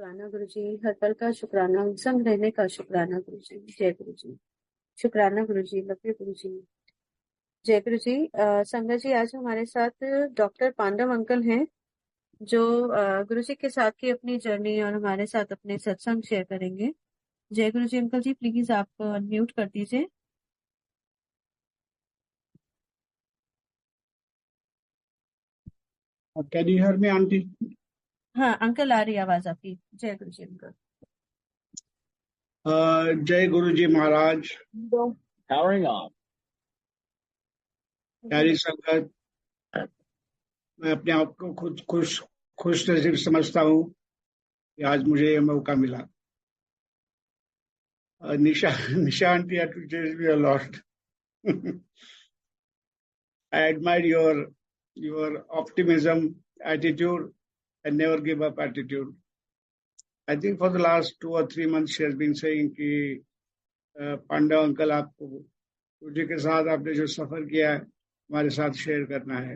शुक्राना गुरु जी। हर पल का शुक्राना, संग रहने का शुक्राना गुरु जी। जय गुरु जी। शुक्राना गुरु जी। लव यू गुरु जी। जय गुरु जी। संगत जी, आज हमारे साथ डॉक्टर पांडव अंकल हैं, जो गुरु जी के साथ की अपनी जर्नी और हमारे साथ अपने सत्संग शेयर करेंगे। जय गुरु जी। अंकल जी, प्लीज आप अनम्यूट कर दीजिए। Can you hear me aunty? हाँ अंकल, आ रही है आवाज आपकी। जय गुरु जी अंकल। जय गुरु जी महाराज। Powering on. प्यारी संगत, मैं अपने आप को खुद खुश नसीब समझता हूँ कि आज मुझे ये मौका मिला। निशा aunty had to change me a lot. I admire your optimism, attitude, and never give up attitude. I think for the last 2 or 3 months she has been saying कि पांडव अंकल, आपको गुरु जी के साथ आपने जो सफर किया है हमारे साथ शेयर करना है।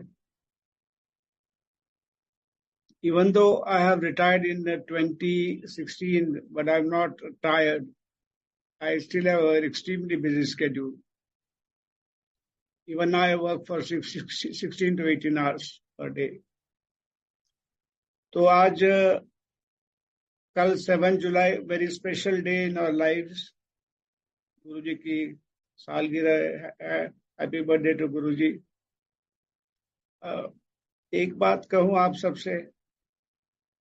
Even though I have retired in 2016, but I'm not tired. I still have an extremely busy schedule. Even now I work for 16 to 18 hours per day. तो आज कल 7 जुलाई, very special day in our lives. गुरु जी की सालगिरह है। Happy birthday to गुरु जी। एक बात कहूँ आप सबसे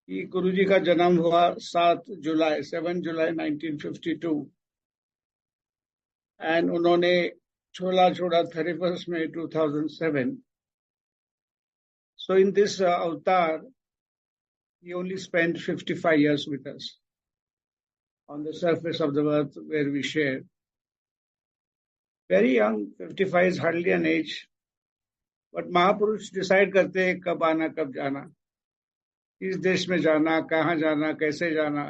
कि गुरु जी का जन्म हुआ 7 जुलाई 1952, एंड उन्होंने छोला छोड़ा 31 May 2007. So in this avatar, he only spent 55 years with us on the surface of the earth where we share. Very young, 55 is hardly an age. But महापुरुष डिसाइड करते हैं कब आना कब जाना, किस देश में जाना, कहाँ जाना, कैसे जाना,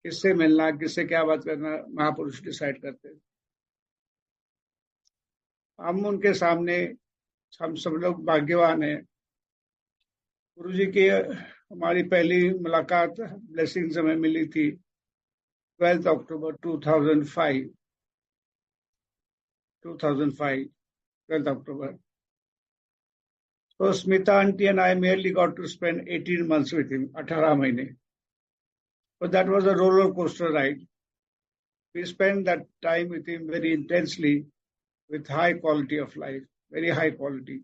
किससे मिलना, किससे क्या बात करना, महापुरुष डिसाइड करते हैं। हम उनके सामने, हम सब लोग भाग्यवान हैं। गुरु जी की हमारी पहली मुलाकात ब्लेसिंग्स में मिली थी 12 अक्टूबर 2005, 12 October. So Smita auntie and I merely got to spend 18 months with him, 18 महीने. But that was a roller coaster ride. We spent that time with him very intensely, with high quality of life, very high quality.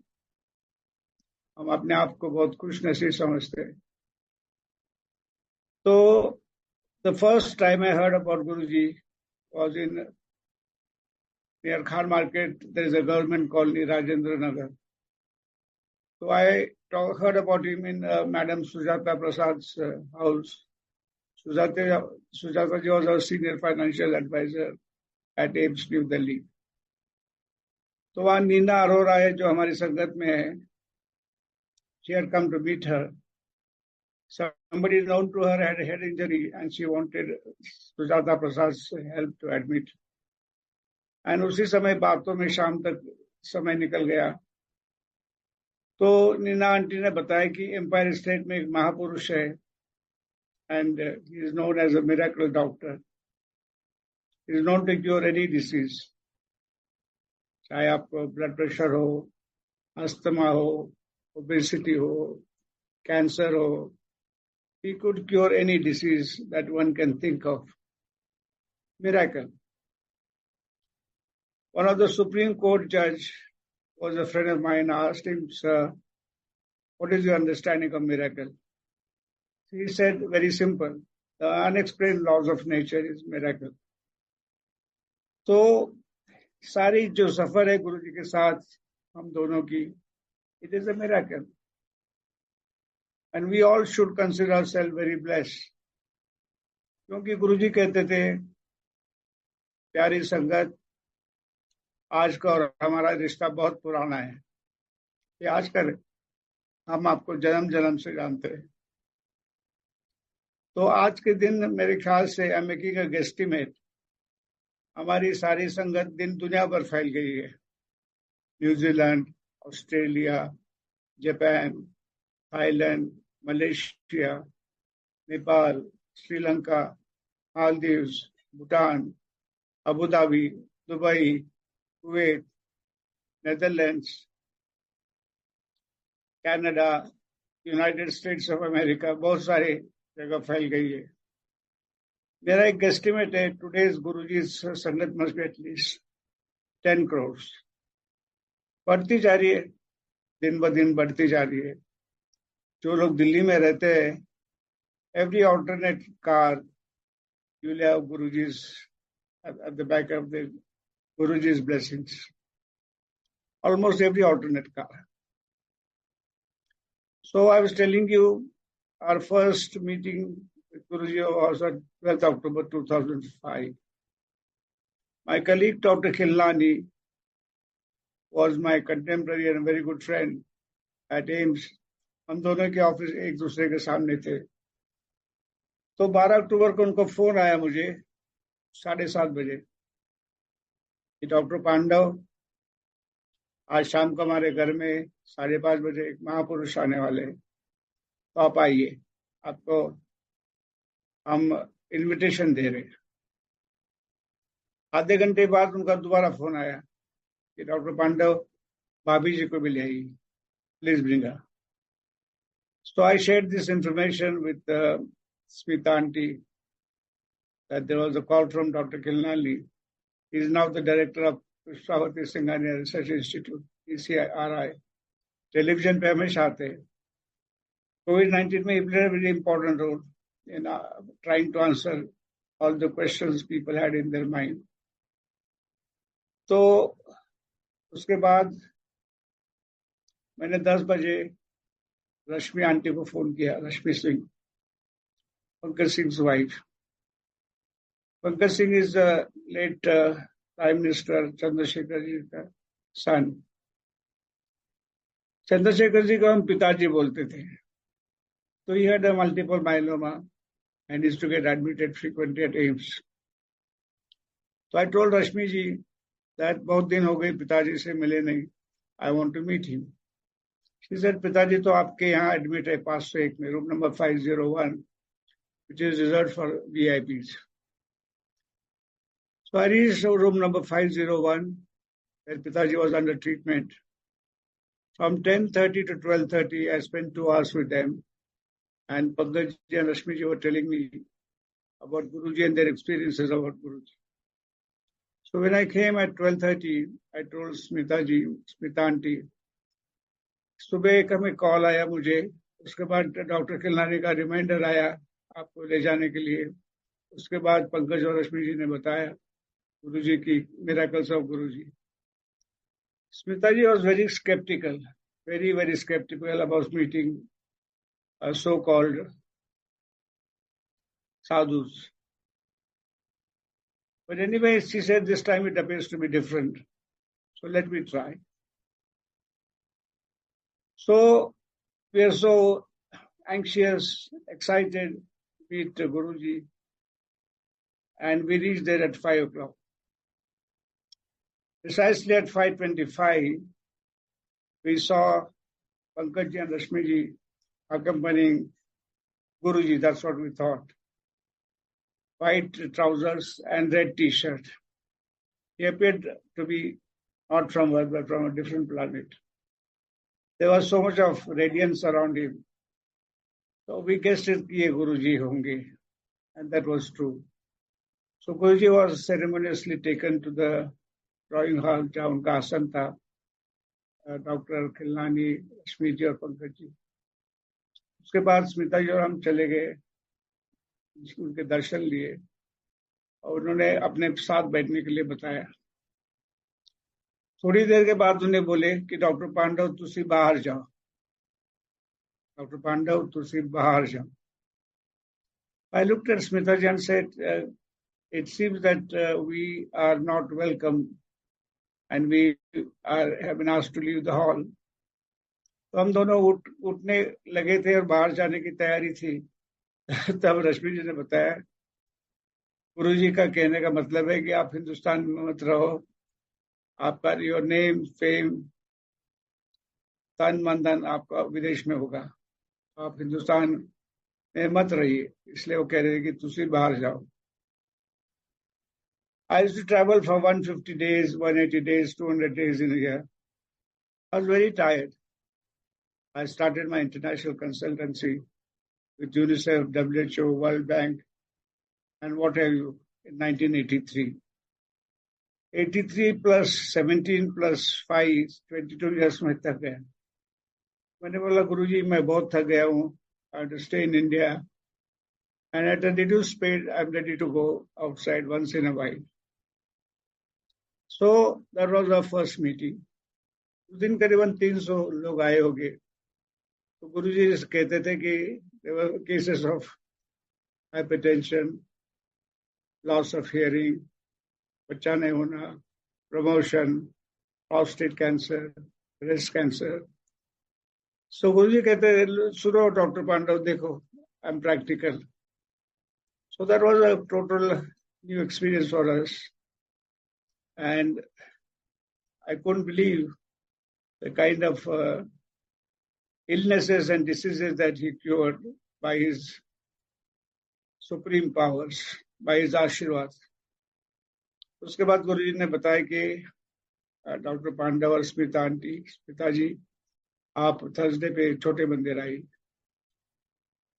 हम अपने आप को बहुत खुश नसीब समझते हैं। So the first time I heard about Guruji was in near Khan Market. There is a government colony, Rajendra Nagar. So I heard about him in Madam Sujata Prasad's house. Sujata ji was our senior financial advisor at AIIMS, New Delhi. तो वहाँ नीना अरोरा है जो हमारी संगत में है. She had come to meet her. Somebody known to her had a head injury and she wanted Sujata Prasad's help to admit. And उसी समय बातों में शाम तक समय निकल गया. तो नीना आंटी ने बताया कि एम्पायर स्टेट में एक महापुरुष है, and he is known as a miracle doctor. He is known to cure any disease. चाहे आपको ब्लड प्रेशर हो, अस्थमा हो, ओबेसिटी हो, कैंसर हो, he could cure any disease that one can think of. Miracle. One of the Supreme Court judge was a friend of mine. I asked him, sir, what is your understanding of miracle? He said, very simple, the unexplained laws of nature is miracle. तो सारी जो सफर है गुरु जी के साथ हम दोनों की, it is a miracle. And we all should consider ourselves very blessed. क्योंकि गुरु जी कहते थे, प्यारी संगत, आज का और हमारा रिश्ता बहुत पुराना है। ये आज का हम आपको जन्म जन्म से जानते हैं। तो आज के दिन मेरे ख्याल से I'm making a guesstimate, हमारी सारी संगत दिन दुनिया भर फैल गई है। New Zealand, Australia, Japan, Thailand, Malaysia, Nepal, Lanka, Maldives, Bhutan, Abu Dhabi, Dubai, Kuwait, Netherlands, Canada, United states of America, बहुत सारे जगह फैल गई है। मेरा एक एस्टिमेट है, टुडेज गुरुजी संगत मस्ट बी एटलीस्ट 10 crores। बढ़ती जा रही है, दिन ब दिन बढ़ती जा रही है। जो लोग दिल्ली में रहते हैं, every alternate car you will have Guruji's at the back of the Guruji's blessings. Almost every alternate car. So I was telling you, our first meeting with Guruji was on 12th October 2005. My colleague Dr. Khilnani was my contemporary and a very good friend at AIMS. हम दोनों के office एक दूसरे के सामने थे। तो 12 अक्टूबर को उनको फोन आया मुझे 7:30 बजे कि डॉक्टर पांडव, आज शाम को हमारे घर में 5:30 बजे एक महापुरुष आने वाले हैं, तो आप आइए, आपको हम इनविटेशन दे रहे हैं। आधे घंटे बाद उनका दोबारा फोन आया कि डॉक्टर पांडव, भाभी जी को भी ले आइए, please bring her. So I shared this information with Smita aunty that there was a call from Dr. Khilnani. He is now the director of Pushpavati Singhania Research Institute, ECRI. Television पे हमेशा आते हैं। COVID-19 में he played a very important role in trying to answer all the questions people had in their mind. तो उसके बाद मैंने 10 बजे रश्मि आंटी को फोन किया, Rashmi Singh, Pankaj Singh wife. Pankaj Singh is late prime minister Chandrashekhar ji का सन। चंद्रशेखर जी को हम पिताजी बोलते थे। तो he had a multiple myeloma and used to get admitted frequently at AIMS. So I told Rashmi ji that बहुत दिन हो गए पिताजी से मिले नहीं, I want to meet him. She said, पिताजी तो आपके यहाँ एडमिट है 501 में, room number 501, which is reserved for VIPs. So I reached room number 501, where Pitaji was under treatment. From 10:30 to 12:30, I spent 2 hours with them. And Pankaj ji and Rashmi ji were telling me about Guruji and their experiences about Guruji. So when I came at 12:30, I told Smita aunty, सुबह एक हमें call आया मुझे, उसके बाद doctor Khilnani का reminder आया आपको ले जाने के लिए। उसके बाद पंकज और रश्मि जी ने बताया गुरुजी की miracles of Guruji. Smita ji was very skeptical, very skeptical about meeting so-called sadhus. But anyway, she said this time it appears to be different. So let me try. So we are so anxious, excited to meet Guruji, and we reached there at 5 o'clock. Precisely at 5:25, we saw Pankaj ji and Rashmi ji accompanying Guruji. That's what we thought. White trousers and red t-shirt. He appeared to be not from Earth, but from a different planet. There was so much of radiance around him. So we guessed it ye Guruji honge, and that was true. So Guruji was ceremoniously taken to the drawing hall जहाँ उनका आसन था, doctor Khilnani, रश्मि जी और पंकज जी। उसके बाद स्मिता जी और हम चले गए, उनके दर्शन लिए और उन्होंने अपने साथ बैठने के लिए बताया। थोड़ी देर के बाद उन्हें बोले कि डॉक्टर पांडव तुसी बाहर जाओ, डॉक्टर पांडव तुसी बाहर जाओ। I looked at Smita ji and said, it seems that we are not welcome and we have been asked to leave the hall. तो हम दोनों उठने लगे थे और बाहर जाने की तैयारी थी। तब रश्मि जी ने बताया, गुरुजी का कहने का मतलब है कि आप हिंदुस्तान में मत रहो, आपका योर नेम फेम तन मन धन आपका विदेश में होगा, आप हिंदुस्तान में मत रहिए, इसलिए वो कह रहे थे कि तुसी बाहर जाओ. I used to travel for 150 days, 180 days, 200 days in a year. I was very tired. I started my international consultancy with UNICEF, WHO, World Bank, and what have you, in 1983. 83 plus 17 plus 5, 22 years में थक गया. मैंने बोला गुरुजी मैं बहुत थक गया हूँ. I have to stay in India. And at a reduced speed, I'm ready to go outside once in a while. So that was our first meeting. उस दिन करीबन 300 लोग आए होंगे. तो गुरुजी कहते थे कि there were cases of hypertension, loss of hearing, बच्चा नहीं होना, promotion, prostate cancer, breast cancer. So गुरुजी कहते सुनो डॉक्टर पांडव देखो, I'm practical. So that was a total new experience for us. And I couldn't believe the kind of illnesses and diseases that he cured by his supreme powers, by his आशीर्वाद. उसके बाद गुरुजी ने बताया कि doctor Pandav और Smita aunty, Smita जी, आप Thursday पे छोटे मंदिर आई.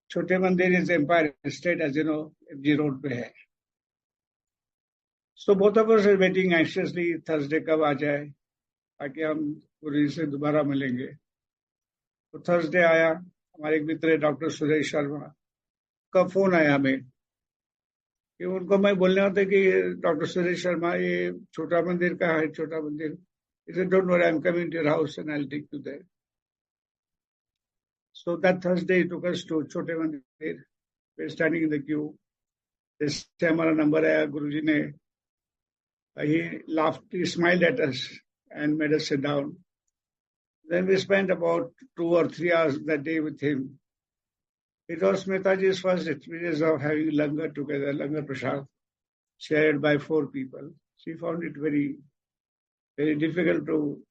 छोटे मंदिर is Empire State, as you know, MG Road पे है. So both of us are waiting anxiously Thursday कब आ जाए ताकि हम गुरुजी से दोबारा मिलेंगे. तो थर्सडे आया. हमारे एक मित्र डॉक्टर सुरेश शर्मा का फोन आया हमें कि उनको मैं बोलने होता कि डॉक्टर सुरेश शर्मा ये छोटा मंदिर का है. छोटा मंदिर. He said, don't worry, I'm coming to your house and I'll take you there. So that Thursday he took us to छोटे मंदिर. We're standing in the queue. This time हमारा नंबर आया. गुरुजी ने he laughed, he smiled at us and made us sit down. Then we spent about 2 or 3 hours that day with him. It was Smitaji's first experience of having langar together, langar prasad, shared by 4 people. She found it very, very difficult to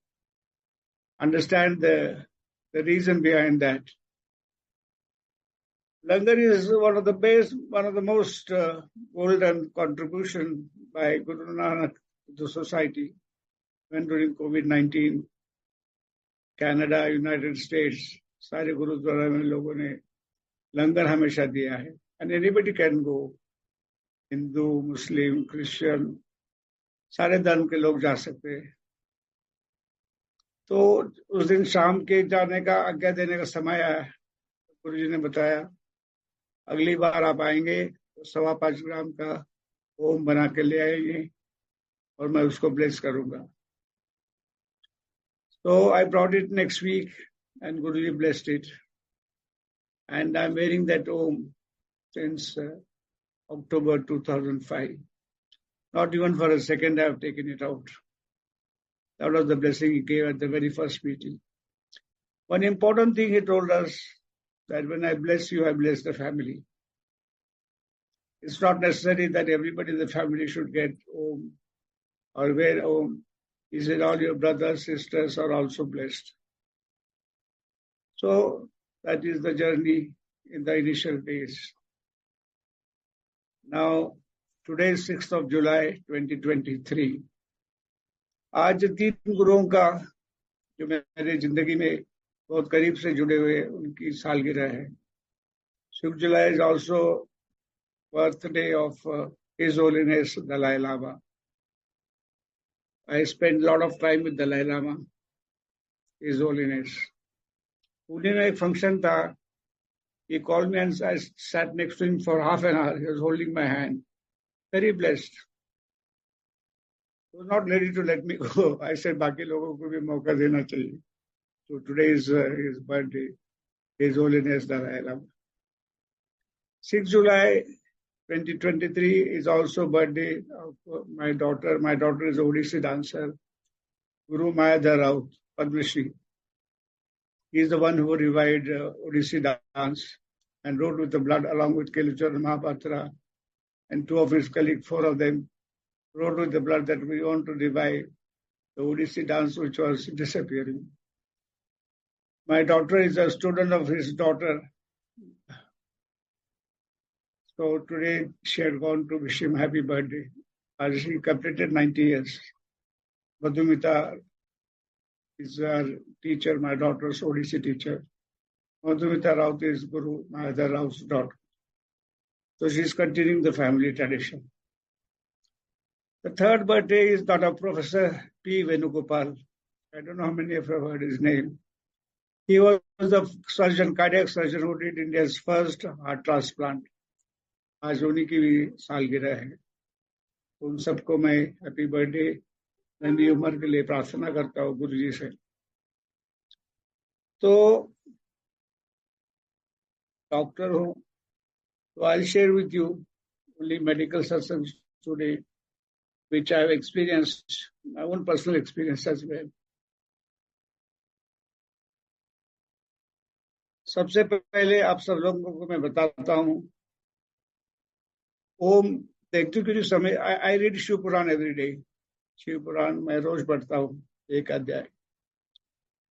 understand the reason behind that. Langar is one of the best, one of the most golden contribution by Guru Nanak to society when during COVID-19, Canada, United States, सारे गुरुद्वारा में लोगों ने लंगर हमेशा दिया है. And anybody can go, Hindu, Muslim, Christian, सारे धर्म के लोग जा सकते हैं. तो उस दिन शाम के जाने का आज्ञा देने का समय आया. गुरुजी ने बताया अगली बार आप आएंगे तो 5.25 ग्राम का ओम बना के ले आएंगे और मैं उसको ब्लेस करूंगा. So I brought it next week and Guruji blessed it. And I'm wearing that Om since October 2005. Not even for a second I have taken it out. That was the blessing he gave at the very first meeting. One important thing he told us, that when I bless you, I bless the family. It's not necessary that everybody in the family should get Om or wear Om. He said all your brothers, sisters are also blessed. So that is the journey in the initial days. Now, today is 6th of July, 2023. आज 3 गुरुओं का जो मेरे जिंदगी में बहुत करीब से जुड़े हुए उनकी सालगिरह है. 6th July is also birthday of His Holiness Dalai Lama. I spent a lot of time with Dalai Lama, His Holiness. Pune में एक फंक्शन था. He called me and I sat next to him for half an hour. He was holding my hand. Very blessed. He was not ready to let me go. I said, बाकी लोगों को भी मौका देना चाहिए. So today is his birthday. His Holiness Dalai Lama. 6th July 2023 is also birthday of my daughter. My daughter is a Odissi dancer, Guru Mayadhar Raut, Padma Shri. He is the one who revived Odissi dance and wrote with the blood along with Kelucharan Mahapatra and 2 of his colleagues, 4 of them, wrote with the blood that we want to revive the Odissi dance which was disappearing. My daughter is a student of his daughter, So today she had gone to wish him happy birthday. As she completed 90 years. Madhumita is our teacher, my daughter's ODC teacher. Madhumita Raut is Guru, my other Raut's daughter. So she's continuing the family tradition. The third birthday is that of Professor P. Venugopal. I don't know how many of you have heard his name. He was the surgeon, cardiac surgeon who did India's first heart transplant. आज उन्हीं की भी सालगिरह है. उन सबको मैं happy birthday लंबी उम्र के लिए प्रार्थना करता हूँ गुरु जी से. तो डॉक्टर हूँ, तो I'll share with you only medical sessions today, which I have experienced, my own personal experience as well. सबसे पहले आप सब लोगों को मैं बताता हूँ, ओम एग्जीक्यूटिव समय I read Shiv Puran every day. Shiv Puran मैं रोज पढ़ता हूँ एक अध्याय.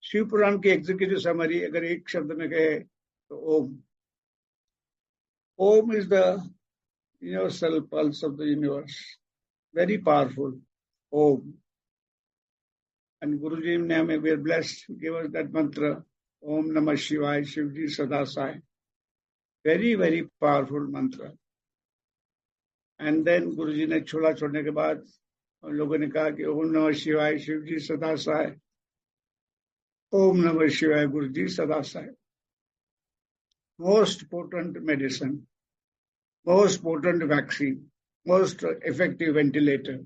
शिव पुराण की एग्जीक्यूटिव समरी अगर एक शब्द में कहे तो Om. Om is the universal pulse of the universe, very powerful. Om. And guru ji ने हमें we are blessed give us that mantra, Om नमः शिवाय, शिव जी सदा साय. Very very powerful mantra. And then guru ji ने छोला छोड़ने के बाद हम लोगों ने कहा कि ओम नमः शिवाय, शिव जी सदा साय. ओम नमः शिवाय, गुरु जी सदा Sai. Most potent medicine, most potent vaccine, most effective ventilator.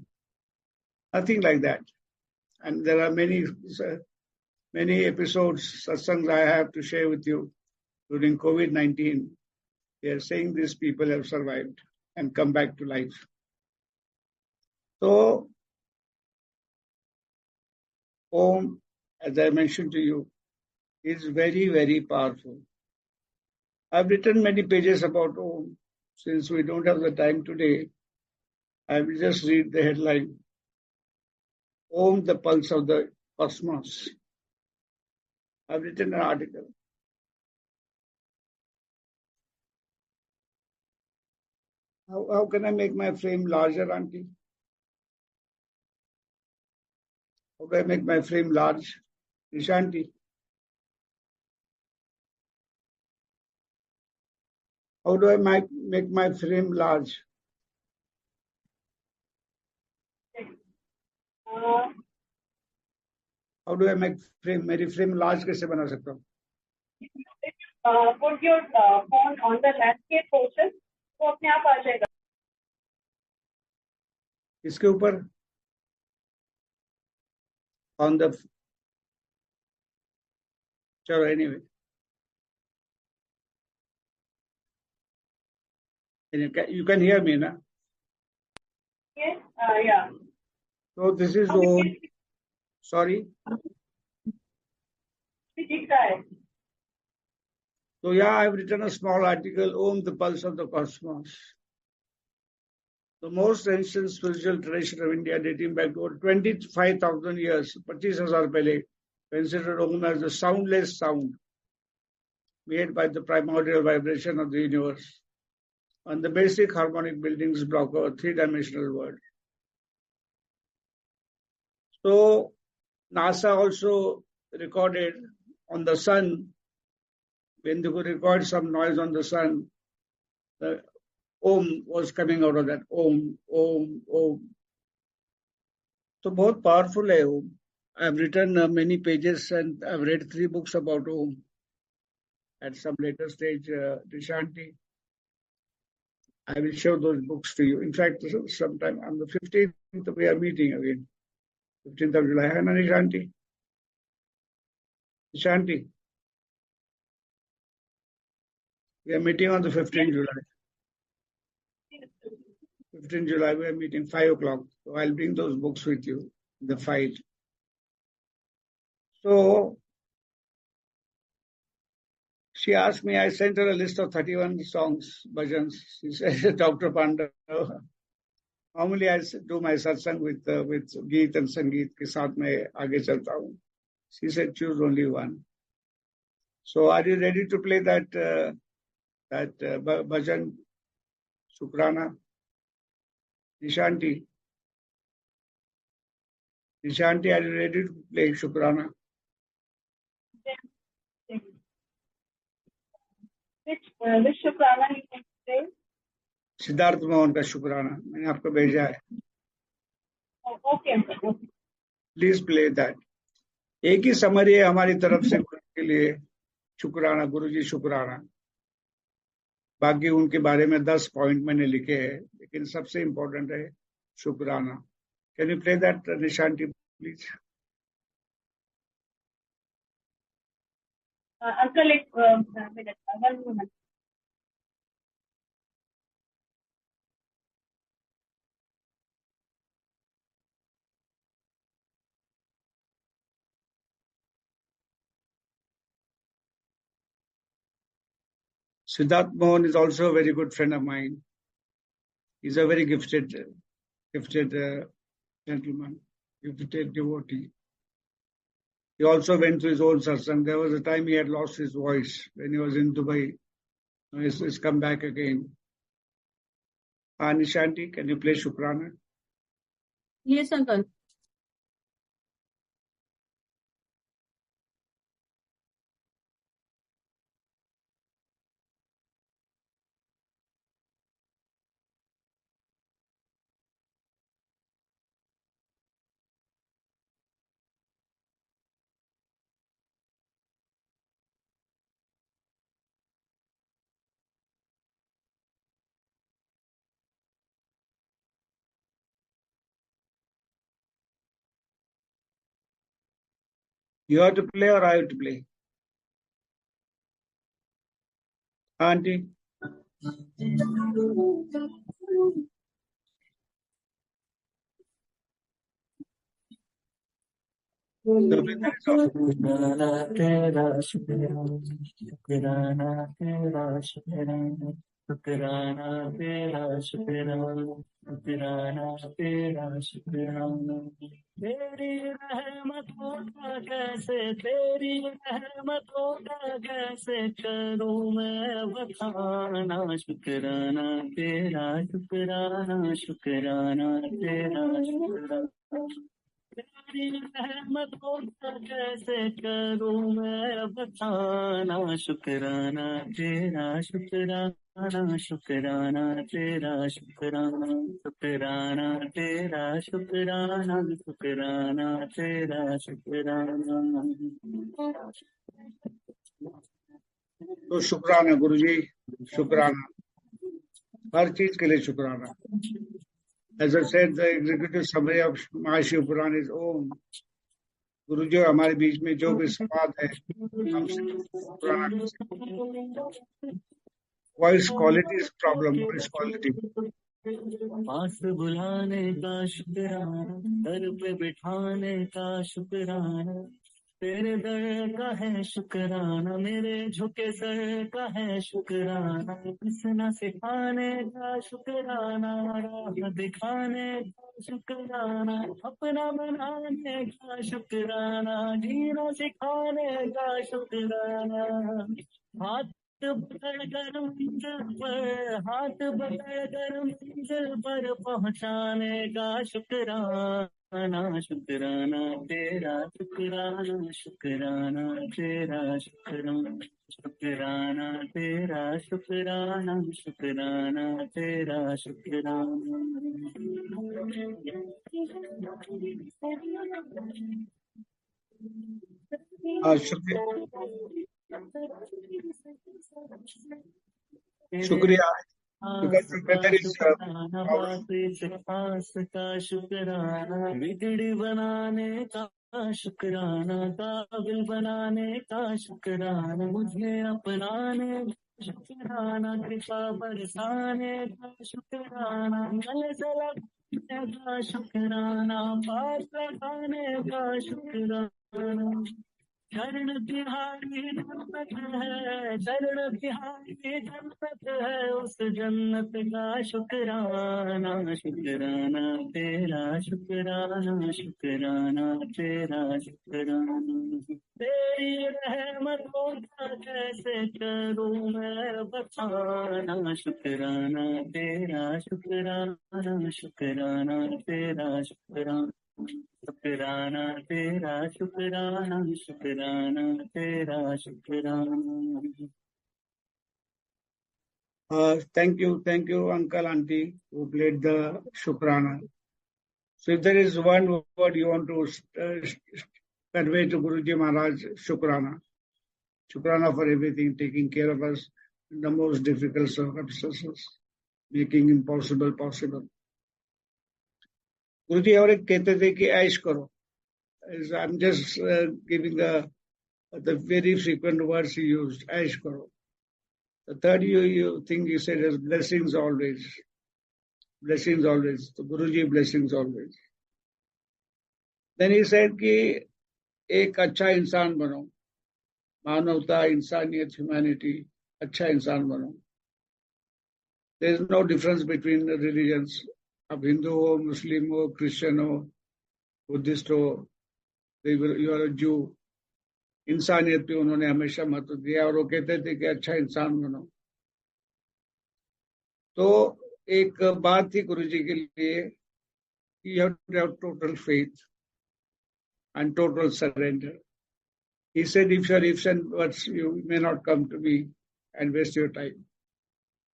Nothing like that. And there are many episodes, satsangs I have to share with you during COVID-19. They are saying these people have survived and come back to life. So, Om, as I mentioned to you, is very, very powerful. I've written many pages about Om. Since we don't have the time today, I will just read the headline. Om, the pulse of the cosmos. I've written an article. How can I make my frame larger, Auntie? How do I make my frame large? Nishanti? How do I make my frame large? How do I make frame? मेरी frame large कैसे बना सकता हूँ? Put your phone on the landscape portion, वो अपने आप आ जाएगा. इसके ऊपर on the चलो anyway. You can hear me, na? Yes, yeah. So this is Om. Sorry. So yeah, I've written a small article, Om, the pulse of the cosmos. The most ancient spiritual tradition of India dating back to over 25,000 years, 25,000 pehle, considered Om as the soundless sound made by the primordial vibration of the universe on the basic harmonic buildings block of a three-dimensional world. So NASA also recorded on the sun, when they could record some noise on the sun, the Om was coming out of that. Om, Om, Om. So both powerful hai Om. I've written many pages and I've read 3 books about Om. At some later stage, Nishanti, I will show those books to you. In fact, sometime on the 15th, we are meeting again. 15th of July. Hai na, Nishanti? Nishanti? We are meeting on the 15th July. 15th July, we are meeting 5 o'clock. So I'll bring those books with you, the file. So she asked me, I sent her a list of 31 songs, bhajans. She said, Dr. Panda, normally I do my satsang with Geet and Sangeet ke saath mein aage chalta hu. She said, choose only one. So are you ready to play that bhajan शुक्राना। निशांती, are you ready to play शुक्राना? Which Shukrana you can say? Siddharth Mohan का शुक्राना मैंने आपको भेजा है, Okay. Please play that. एक ही summary है हमारी तरफ से गुरु के लिए, शुक्राना गुरुजी शुक्राना। बाकी उनके बारे में 10 पॉइंट मैंने लिखे हैं, लेकिन सबसे इम्पोर्टेंट है शुक्राना। कैन यू प्ले दैट निशांती please? Uncle, one moment. Siddharth Mohan is also a very good friend of mine. He's a very gifted gentleman, gifted devotee. He also went through his own satsang. There was a time he had lost his voice when he was in Dubai. He's come back again. Nishanti, can you play Shukrana? Yes, uncle. You have to play or I have to play? Auntie? शुक्राना तेरा शुक्राना, शुक्राना तेरा शुक्राना, शुक्राना तेरा शुक्राना, शुक्राना तेरा शुक्राना। तेरी रहमतों का कैसे, तेरी रहमतों का कैसे करूं मैं बखाना। शुक्राना तेरा शुक्राना, शुक्राना तेरा शुक्राना। तेरी रहमतों का कैसे करूं मैं बताना। शुक्राना तेरा शुक्राना, शुक्राना तेरा शुक्राना, शुक्राना तेरा शुक्राना, शुक्राना तेरा शुक्राना। तो शुक्राना गुरुजी, शुक्राना, हर चीज के लिए शुक्राना। As I said, the executive summary of Maharshi Puran is Om. गुरु जी हमारे बीच में जो भी संवाद है, हम voice quality is problem, voice quality. पास बुलाने का शुक्राना, दर पे बिठाने का शुक्राना, तेरे दर का है शुक्राना, मेरे झुके सर का है शुक्राना। हंसना सिखाने का शुक्राना, राह दिखाने का शुक्राना, अपना बनाने का शुक्राना, जीना सिखाने का शुक्राना। हाथ पकड़कर मंजिल पर, हाथ पकड़कर मंजिल पर पहुंचाने का शुक्राना। शुक्राना तेरा शुक्राना, शुक्राना तेरा शुक्राना, शुक्राना तेरा शुक्राना, शुक्राना तेरा शुक्राना। शुक्रिया। पास का शुक्राना, बिगड़ी बनाने का शुक्राना, काबिल बनाने का शुक्राना, मुझे अपनाने का शुक्राना, कृपा बरसाने का शुक्राना, गले से लगने का शुक्राना, पास लगाने का शुक्राना। शरण तिहारी जन्नत है, शरण तिहारी जन्नत है, उस जन्नत का शुक्राना, शुक्राना तेरा, शुक्राना शुक्राना तेरा, शुक्राना तेरी रहमतों का कैसे करूं मैं बताना, शुक्राना तेरा, शुक्राना शुक्राना तेरा, शुक्राना शुक्राना तेरा, शुक्राना शुक्राना तेरा, शुक्राना। Thank you, uncle, auntie, who played the Shukrana. So if there is one word you want to convey to Guruji Maharaj, Shukrana. Shukrana for everything, taking care of us in the most difficult circumstances, making impossible possible. Guruji और एक कहते थे कि ऐश करो. I'm just giving the very frequent words he used, ऐश करो. The third thing you said is blessings always. Blessings always. So Guruji, blessings always. Then he said कि एक अच्छा इंसान बनो, मानवता, इंसानियत, humanity, अच्छा इंसान बनो. There is no difference between the religions. अब हिंदू हो, मुस्लिम हो, क्रिश्चियन हो, बुद्धिस्ट हो, you are a Jew. इंसानियत पे उन्होंने हमेशा महत्व दिया और वो कहते थे कि अच्छा इंसान बनो. तो एक बात थी गुरुजी के लिए, you have to have total faith and total surrender. He said, if your ifs and buts, you may not come to me and waste your time.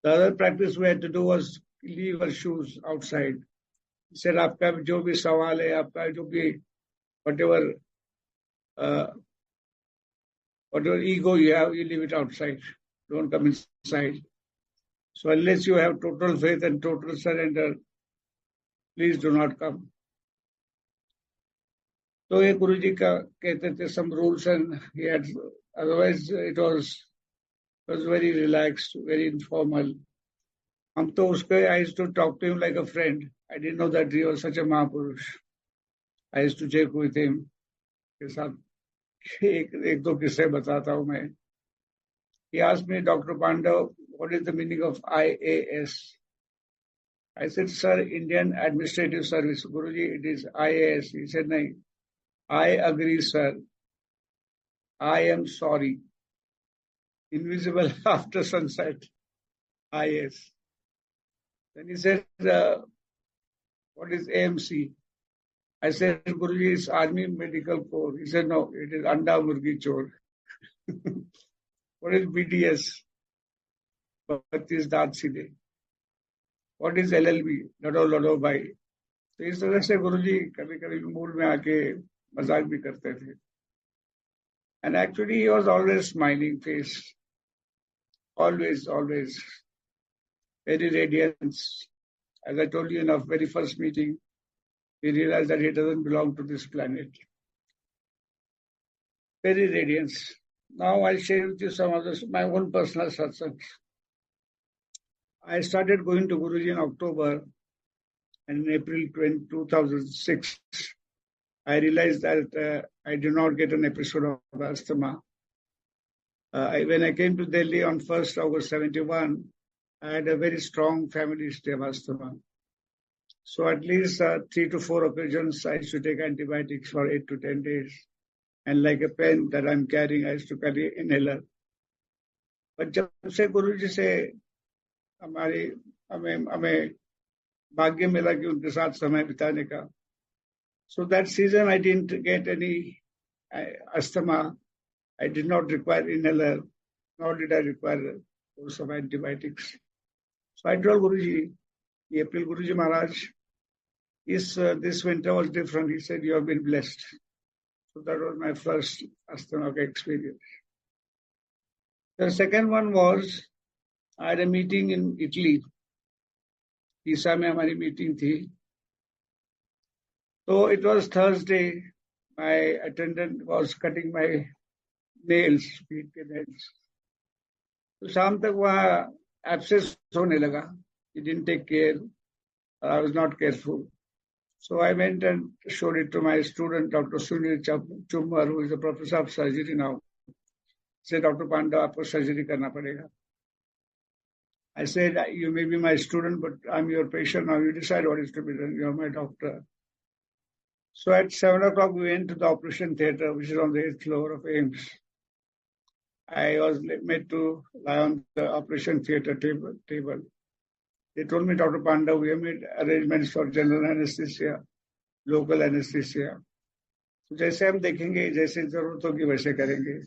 The other practice we had to do was leave our shoes outside. He said, आपका जो भी सवाल है, आपका जो भी whatever ego you have, you leave it outside. Don't come inside. So unless you have total faith and total surrender, please do not come. तो ये गुरुजी का कहते थे some rules and he had, otherwise it was very relaxed, very informal. हम तो उसके, I used to talk to him like a friend. I didn't know that he was such a Mahapurush. I used to joke with him. के साथ एक दो किस्से बताता हूँ मैं. He asked me, Dr. Pandav, what is the meaning of IAS? I said, sir, Indian Administrative Service. Guruji, it is IAS. He said, nahi. I agree, sir. I am sorry. Invisible after sunset. IAS. Then he said, what is AMC? I said, Guruji, it's Army Medical Corps. He said, no, it is Anda Murgi Chor. What is BDS? Bhattis Daat Sidhe. What is LLB? Lado Lado Bhai. तो इस तरह से गुरुजी कभी कभी mood में आके मजाक भी करते थे. And actually he was always smiling face. Always, always. Very radiant. As I told you in our very first meeting, we realized that he doesn't belong to this planet. Very radiant. Now I'll share with you some of my own personal satsangs. I started going to Guruji in October, and in April 2006, I realized that I did not get an episode of asthma. When I came to Delhi on 1st August 71, I had a very strong family history of asthma. So at least 3 to 4 occasions, I used to take antibiotics for 8 to 10 days. And like a pen that I'm carrying, I used to carry inhaler. But जब से गुरुजी से हमें भाग्य मिला कि उनके साथ समय बिताने का. So that season I didn't get any asthma. I did not require inhaler, nor did I require course of antibiotics. So I told Guruji, April Guruji Maharaj, this winter was different. He said, you have been blessed. So that was my first asthma experience. The second one was, I had a meeting in Italy. Pisa में हमारी meeting थी. So it was Thursday. My attendant was cutting my nails, feet के nails. तो शाम तक वहाँ abscess होने लगा. He didn't take care. I was not careful. So I went and showed it to my student, Dr. Sunil Chumar, who is a professor of surgery now. He said, Dr. Panda, आपको surgery करना पड़ेगा. I said, you may be my student, but I'm your patient. Now you decide what is to be done. You're my doctor. So at 7 o'clock, we went to the operation theater, which is on the 8th floor of AIIMS. I was made to lie on the operation theater table. They told me, Dr. Panda, we have made arrangements for general anesthesia, local anesthesia. So जैसे हम देखेंगे, जैसे जरूरत होगी वैसे करेंगे.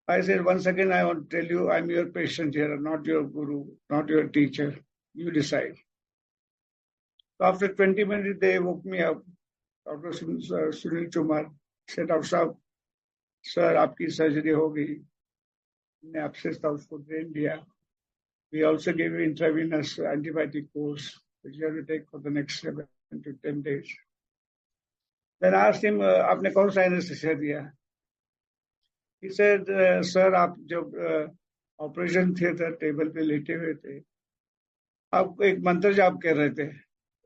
I said, once again, I want to tell you, I'm your patient here, not your guru, not your teacher. You decide. So after 20 minutes, they woke me up. Dr. Sunil Chumar said, Dr. Saab, sir, आपकी surgery हो गई. हमने आपसे उसको train दिया. We also gave you intravenous antibiotic course, which you have to take for the next 7 to 10 days. Then I asked him, आपने कौन सा anesthesia दिया? He said, sir, आप जब ऑपरेशन थिएटर टेबल पे लेटे हुए थे, आप एक मंत्र जाप कर रहे थे,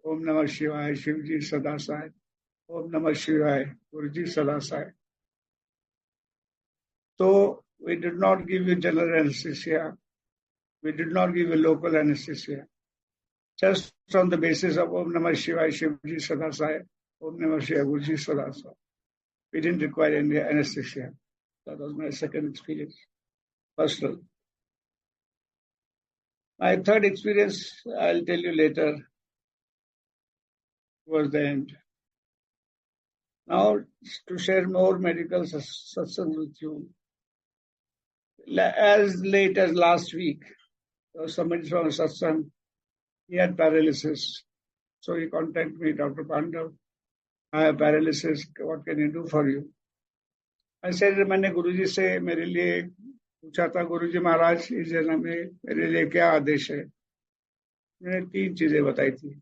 ओम नमः शिवाय, शिव जी सदा साय, ओम नमः शिवाय, गुरु जी सदा Sai. So we did not give you general anesthesia. We did not give you local anesthesia. Just on the basis of Om Namah Shivaya, Shiv Ji Sada Sai, Om Namah Shivaya, Guru Ji Sada Sai. We didn't require any anesthesia. That was my second experience, personal. My third experience, I'll tell you later, was the end. Now, to share more medical satsang with you, as late as last week, somebody from satsang, he had paralysis. So he contacted me, Dr. Pandav, I have paralysis, what can I do for you? I said, मैंने गुरुजी से मेरे लिए पूछा था, गुरुजी महाराज इस जन्म में मेरे लिए क्या आदेश है? मैंने 3 चीजें बताई थी.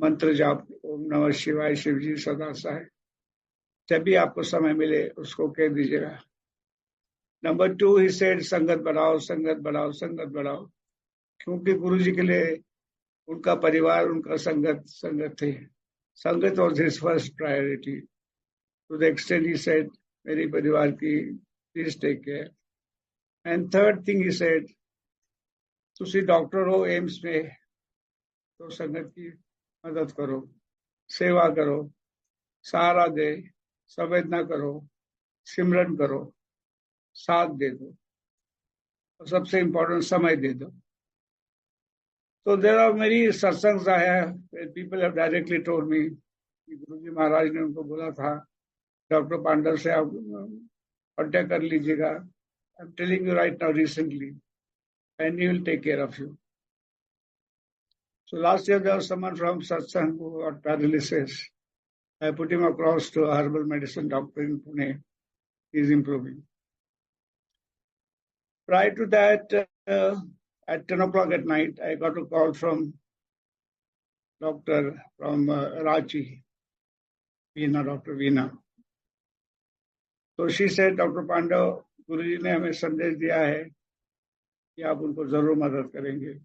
मंत्र जाप, ओम नमः शिवाय, शिव जी सदा साय. जब भी आपको समय मिले उसको कह दीजिएगा. नंबर 2, he said, संगत बढ़ाओ, संगत बढ़ाओ, संगत बढ़ाओ. क्योंकि गुरुजी के लिए उनका परिवार, उनका संगत थे. संगत was his first priority. To the extent he said, मेरी परिवार की, please take care. And third thing he said, तुसी डॉक्टर हो एम्स में, तो संगत की मदद करो, सेवा करो, सहारा दे, संवेदना करो, सिमरन करो, साथ दे दो, और सबसे इम्पोर्टेंट समय दे दो. So there are many satsangs I have where people have directly told me, गुरुजी महाराज ने उनको बोला था, डॉक्टर पांडव से आप कांटेक्ट कर लीजिएगा. I'm telling you right now recently, and he will take care of you. So last year there was someone from satsang who got paralysis. I put him across to a herbal medicine doctor in Pune. He is improving. Prior to that, at 10 o'clock at night, I got a call from doctor from Ranchi, Dr. Veena. So she said, Dr. Pandav, गुरुजी ने हमें संदेश दिया है कि आप उनको जरूर मदद करेंगे.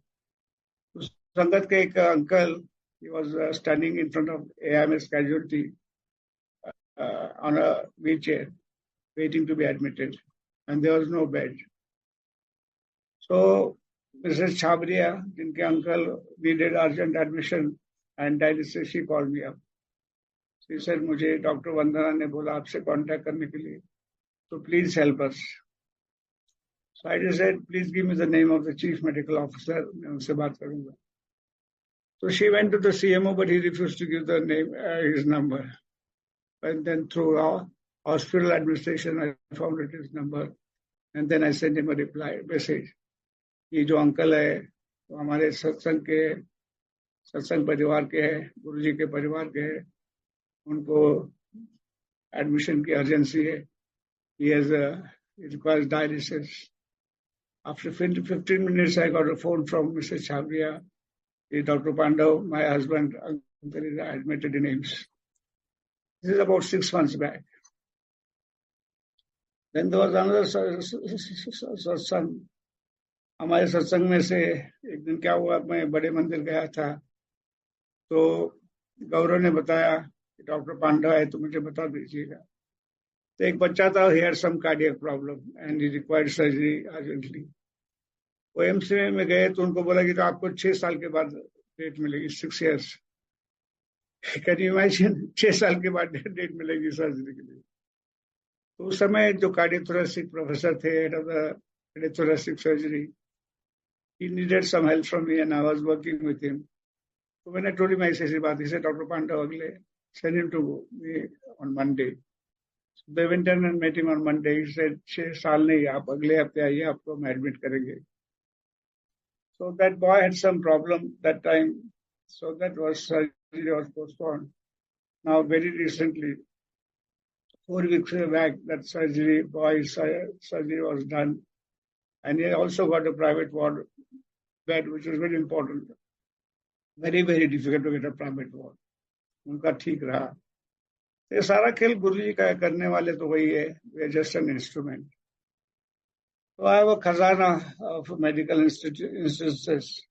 उस संगत के एक uncle, he was standing in front of AIMS casualty on a wheelchair, waiting to be admitted, and there was no bed. So Mrs. Chabria, जिनके uncle needed urgent admission and dialysis, she called me up. She said, मुझे doctor वंदना ने बोला आपसे contact करने के लिए, so please help us. So I just said, please give me the name of the chief medical officer. मैं उनसे बात करूँगा. So she went to the CMO, but he refused to give the name, his number. And then through our hospital administration, I found out his number. And then I sent him a reply message. ये जो uncle है, वो हमारे सत्संग परिवार के हैं, गुरुजी के परिवार के हैं. उनको एडमिशन की अर्जेंसी है. He requires dialysis. After 15 minutes, I got a phone from Mrs. Chabria. Dr. Pandav, my husband, uncle is admitted in AIIMS. This is about 6 months back. Then there was another satsang. हमारे सत्संग में से एक दिन क्या हुआ, मैं बड़े मंदिर गया था, तो गौरव ने बताया कि डॉक्टर पांडा है तो मुझे बता दीजिएगा। तो एक बच्चा था, he had some cardiac problem and he required surgery urgently. वो एम्स में गए तो उनको बोला कि तो आपको 6 साल के बाद डेट मिलेगी, 6 years। कैन यू इमेजिन, 6 साल के बाद डेट मिलेगी सर्जरी के लिए। तो उस समय जो कार्डियोथोरेसिक प्रोफेसर थे, head of the cardiothoracic surgery, he needed some help from me and I was working with him. So when I told him ऐसी बात, he said, Dr. Panda, अगले send him to me on Monday. So they went in and met him on Monday. He said, 6 साल नहीं, आप अगले हफ्ते आइए, आपको हम एडमिट करेंगे। So that boy had some problem that time. So that was surgery was postponed. Now very recently, 4 weeks back, that boy's surgery was done. And he also got a private ward bed, which is very important. Very, very difficult to get a private ward. उनका ठीक रहा। ये सारा खेल गुरुजी का करने वाले तो वही है, we are just an instrument. So I have a khazana of medical instances,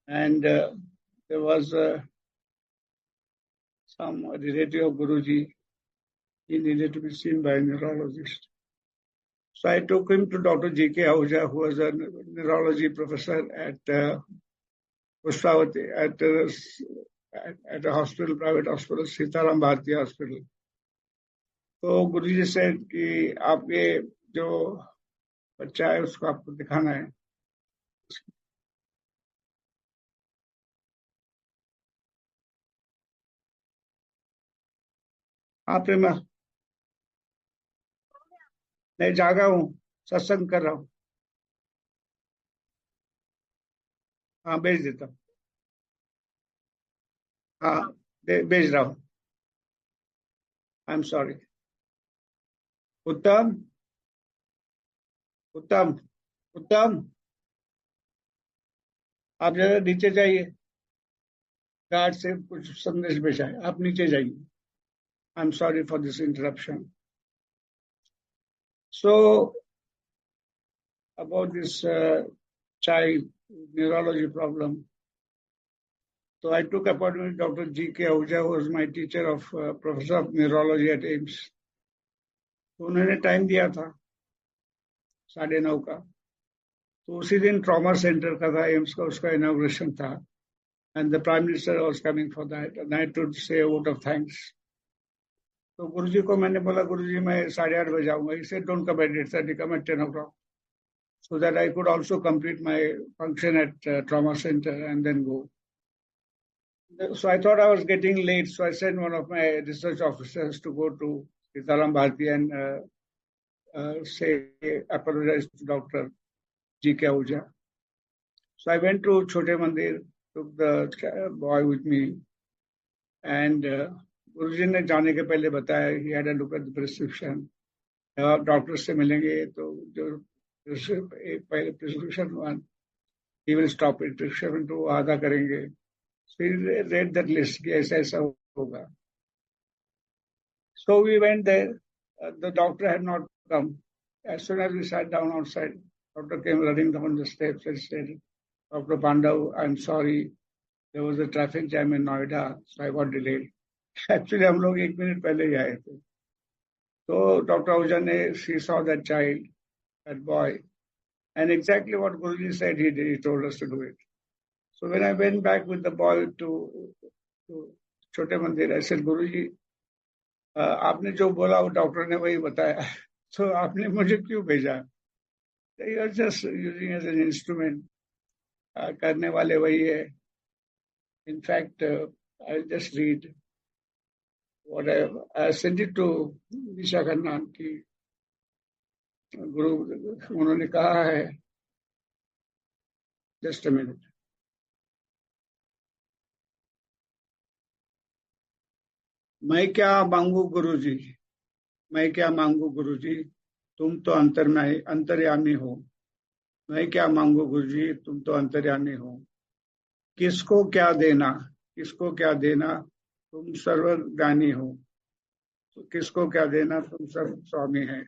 and there was some relative of Guruji. He needed to be seen by a neurologist. So I took him to Dr. G.K. Ahuja, who was a neurology professor at Pushpavati, at a hospital, private hospital, Sitaram Bharti Hospital. तो गुरुजी से कि आप ये जो बच्चा है उसको आपको दिखाना है। आप मैं नहीं जागा हूँ, सत्संग कर रहा हूँ। हाँ भेज देता हूँ, हाँ भेज रहा हूँ। I am sorry. उत्तम उत्तम उत्तम, आप जरा नीचे जाइए, गार्ड से कुछ संदेश भेजा है, आप नीचे जाइए। I am sorry for this interruption. So about this child neurology problem, so I took appointment with Dr. G.K. Ahuja, who was my teacher of professor of neurology at AIIMS. तो उन्होंने टाइम दिया था 9:30 का। तो उसी दिन trauma centre का था, एम्स का, उसका इनॉग्रेशन था, and the prime minister was coming for that and I to say a vote of thanks. तो गुरुजी को मैंने बोला, गुरुजी मैं 8:30 बजे आऊंगा। He said, don't come at 8:30, come at 10 o'clock, so that I could also complete my function at trauma center and then go. So I thought I was getting late, so I sent one of my research officers to go to Sitaram Bharti and apologize to Dr. G.K. Ahuja. So I went to Chote Mandir, took the boy with me, and गुरुजी ने जाने के पहले बताया, he had a look at the prescription. आप doctor से मिलेंगे तो जो पहले prescription 1, he will stop it, prescription 2 आधा करेंगे। So he read that list कि ऐसा ऐसा होगा। So we went there. The doctor had not come. As soon as we sat down outside, doctor came running down the steps and said, Dr. Pandav, I'm sorry, there was a traffic jam in Noida, so I got delayed. Actually हम लोग 1 minute पहले ही आए थे। तो doctor Ahuja ने, she saw that child, that boy, and exactly what Guruji said he did, he told us to do it. So when I went back with the boy to Chote Mandir, I said, Guruji, आपने जो बोला वो doctor ने वही बताया, तो आपने मुझे क्यों भेजा? You are just using as an instrument. करने वाले वही है। In fact, I'll just read what I sent it to Nisha Khanna की गुरु, उन्होंने कहा है, just a minute. मैं क्या मांगू गुरुजी, मैं क्या मांगू गुरुजी, तुम तो अंतर्यामी हो। मैं क्या मांगू गुरुजी, तुम तो अंतर्यामी हो। किसको क्या देना, किसको क्या देना, तुम सर्वज्ञानी हो। तो किसको क्या देना, तुम सर्व स्वामी है।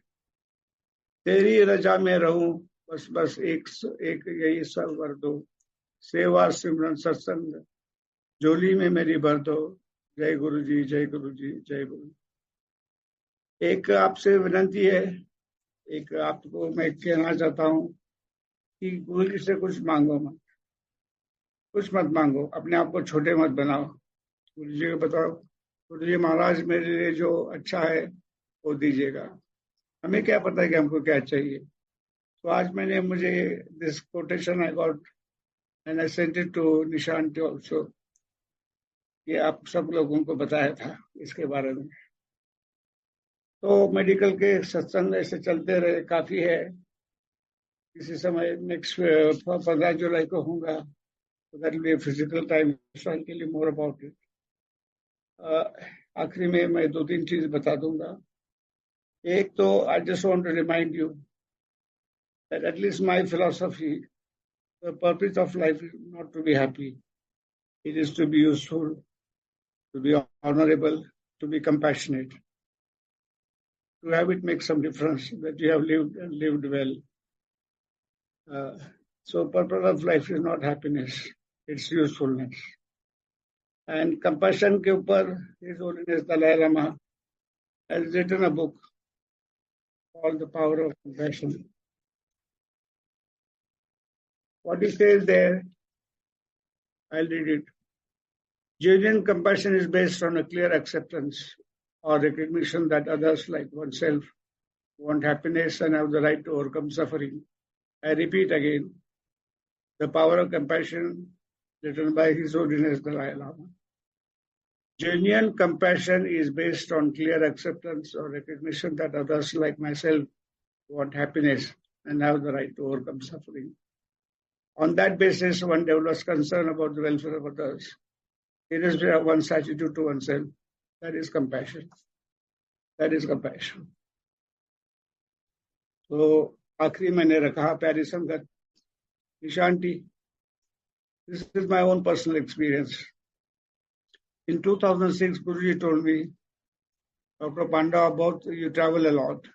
तेरी रजा में रहूं, बस बस एक यही सब वर दो। सेवा सिमरन सत्संग झोली में मेरी भर दो, जय गुरु जी, जय गुरु जी, जय गुरु। एक आपसे विनती है, एक आपको मैं कहना चाहता हूँ कि गुरु जी से कुछ मांगो मत, कुछ मत मांगो, अपने आप को छोटे मत बनाओ। गुरु जी को बताओ, गुरु जी महाराज मेरे लिए जो अच्छा है वो दीजिएगा, हमें क्या पता है कि हमको क्या चाहिए। तो आज मुझे this quotation I got and I sent it to Nishant also, ये आप सब लोगों को बताया था इसके बारे में। तो मेडिकल के सत्संग ऐसे चलते रहे, काफी है। इसी समय नेक्स्ट 15 जुलाई को होगा, तो that will be physical time, so I tell you more about it. आखिरी में मैं 2-3 चीज बता दूंगा। एक तो I just want to remind you that at least my philosophy, the purpose of life is not to be happy, it is to be useful, to be honourable, to be compassionate, to have it make some difference, that you have lived well. So purpose of life is not happiness, it's usefulness. And compassion के ऊपर His Holiness Dalai Lama has written a book called The Power of Compassion. What he says there, I'll read it. Genuine compassion is based on a clear acceptance or recognition that others, like oneself, want happiness and have the right to overcome suffering. I repeat again, The Power of Compassion, written by His Holiness Dalai Lama. Genuine compassion is based on clear acceptance or recognition that others, like myself, want happiness and have the right to overcome suffering. On that basis, one develops concern about the welfare of others, irrespective of one's attitude to oneself. That is compassion. That is compassion. तो आखिरी मैंने रखा प्यारी संगत, निशांती, this is my own personal experience. In 2006, Guruji told me, Dr. Panda, both you travel a lot.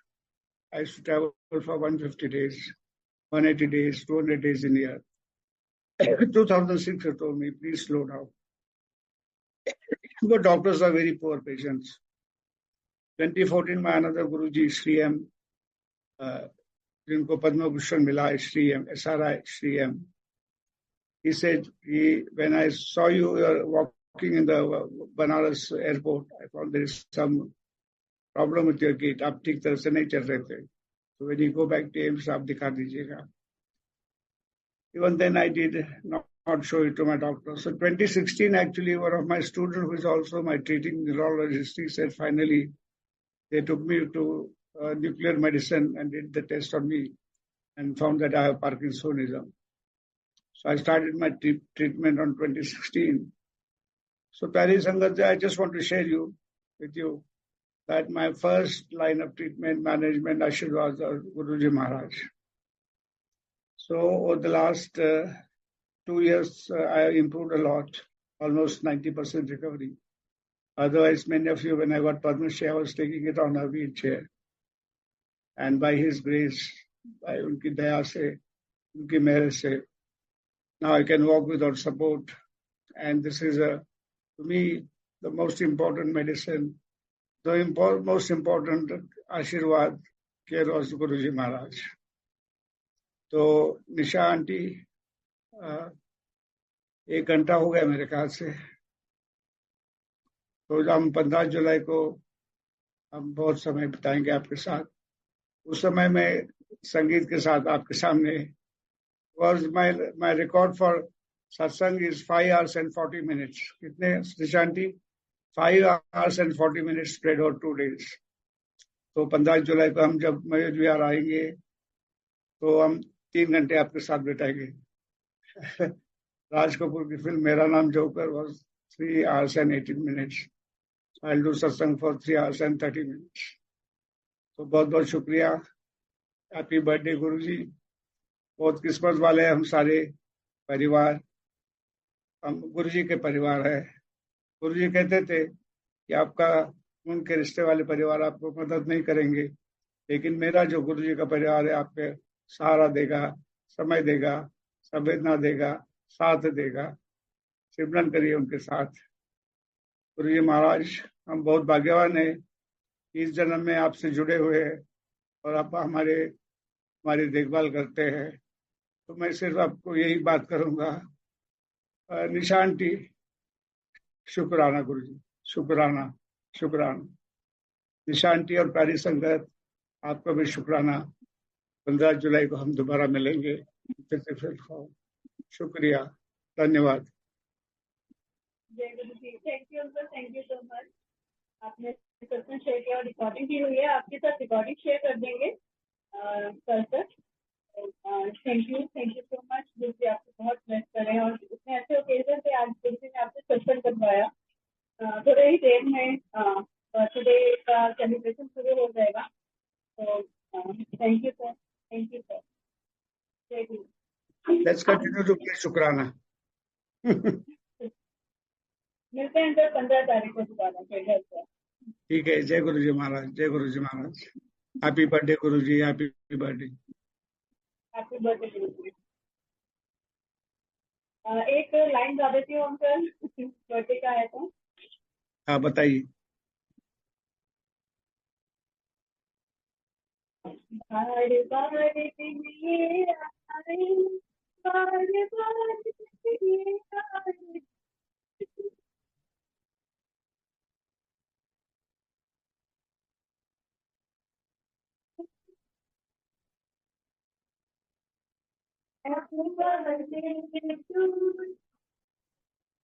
I used to travel for 150 days, 180 days, 200 days in a year. 2006, he told me, please slow down. But doctors are very poor patients. 2014, my another Guruji, Sri M, जिनको पद्म भूषण मिला, Sri M, SRI, Sri M. He said, when I saw you walking in the Banaras airport, I found there is some problem with your gait. आप ठीक तरह से नहीं चल रहे थे. So when you go back to AIMS, आप दिखा दीजिएगा. Even then I did not show it to my doctor. So 2016, actually, one of my students, who is also my treating neurologist, he said, finally, they took me to nuclear medicine and did the test on me and found that I have Parkinsonism. So I started my treatment on 2016. So Pyari Sangat, I just want to share with you that my first line of treatment management Ashirwad was Guruji Maharaj. So over the last 2 years, I improved a lot, almost 90% recovery. Otherwise, many of you, when I got Padma Shri, I was taking it on a wheelchair. And by His grace, by Unki Daya se, Unki Meher se, now I can walk without support. And this is, to me, the most important medicine, the most important Ashirwad care was Guruji Maharaj. तो निशा aunty, 1 घंटा हो गया मेरे ख्याल से, तो हम 15 जुलाई को हम बहुत समय बिताएंगे आपके साथ. उस समय मैं संगीत के साथ आपके सामने, was my record for satsang is 5 hours and 40 minutes. कितने निशा aunty? 5 hours and 40 minutes spread over 2 days. तो 15 जुलाई को हम जब मयूर विहार आएंगे तो हम 3 घंटे आपके साथ बिताएंगे. राज कपूर की फिल्म मेरा नाम joker was 3 hours and 18 minutes. I'll do satsang for 3 hours and 30 minutes. तो बहुत बहुत शुक्रिया. हैप्पी बर्थडे गुरुजी. बहुत किस्मत वाले हम सारे परिवार, हम गुरुजी के परिवार है. गुरुजी कहते थे कि आपका उनके रिश्ते वाले परिवार आपको मदद नहीं करेंगे, लेकिन मेरा जो गुरुजी का परिवार है आपके सहारा देगा, समय देगा, संवेदना देगा, साथ देगा. सिमरन करिए उनके साथ। गुरु जी महाराज, हम बहुत भाग्यवान हैं इस जन्म में आपसे जुड़े हुए हैं और आप हमारी देखभाल करते हैं। तो मैं सिर्फ आपको यही बात करूंगा, निशा आंटी, शुक्राना गुरु जी, शुक्राना, शुक्राना। निशा आंटी और प्यारी संगत, आपका भी शुक्राना। 15 जुलाई को हम दोबारा मिलेंगे। शुक्रिया, धन्यवाद। जय guru ji, thank you uncle, thank you so much. आपने सत्संग शेयर किया और रिकॉर्डिंग की हुई है, आपके साथ रिकॉर्डिंग शेयर कर देंगे कल तक। Thank you so much. गुरु जी आपको बहुत ब्लेस करें और इतने अच्छे ओकेजन पे आज गुरु जी ने आपसे सत्संग करवाया। थोड़े ही देर में बर्थडे का सेलिब्रेशन शुरू हो जाएगा। तो thank you sir, thank you sir. जय गुरु। Let's continue to play शुक्राना। मिलते हैं अंकल 15 तारीख को दोबारा फिर घर पर। ठीक है, जय गुरु जी महाराज, जय गुरु जी महाराज। हैप्पी बर्थडे गुरु जी, हैप्पी बर्थडे। हैप्पी बर्थडे गुरु जी। एक लाइन गा देती हूँ अंकल, बर्थडे का है तो। हाँ, बताइए। बार बार दिन ये आए, बार बार दिन ये आए। Happy birthday to you.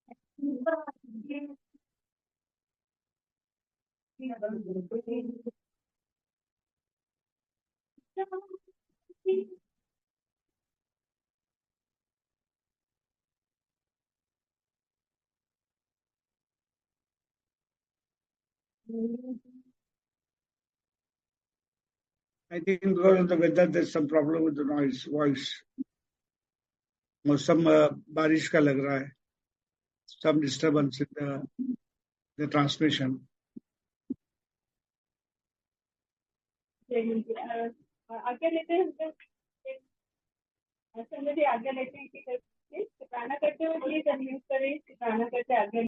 Happy birthday. I think because of the weather, there's some problem with the voice. मौसम बारिश का लग रहा है, some disturbance in the transmission. आगे लेते हैं संगत जी, आगे लेते हैं कि शुक्राना करते हुए प्लीज अनम्यूट करें। शुक्राना करते आगे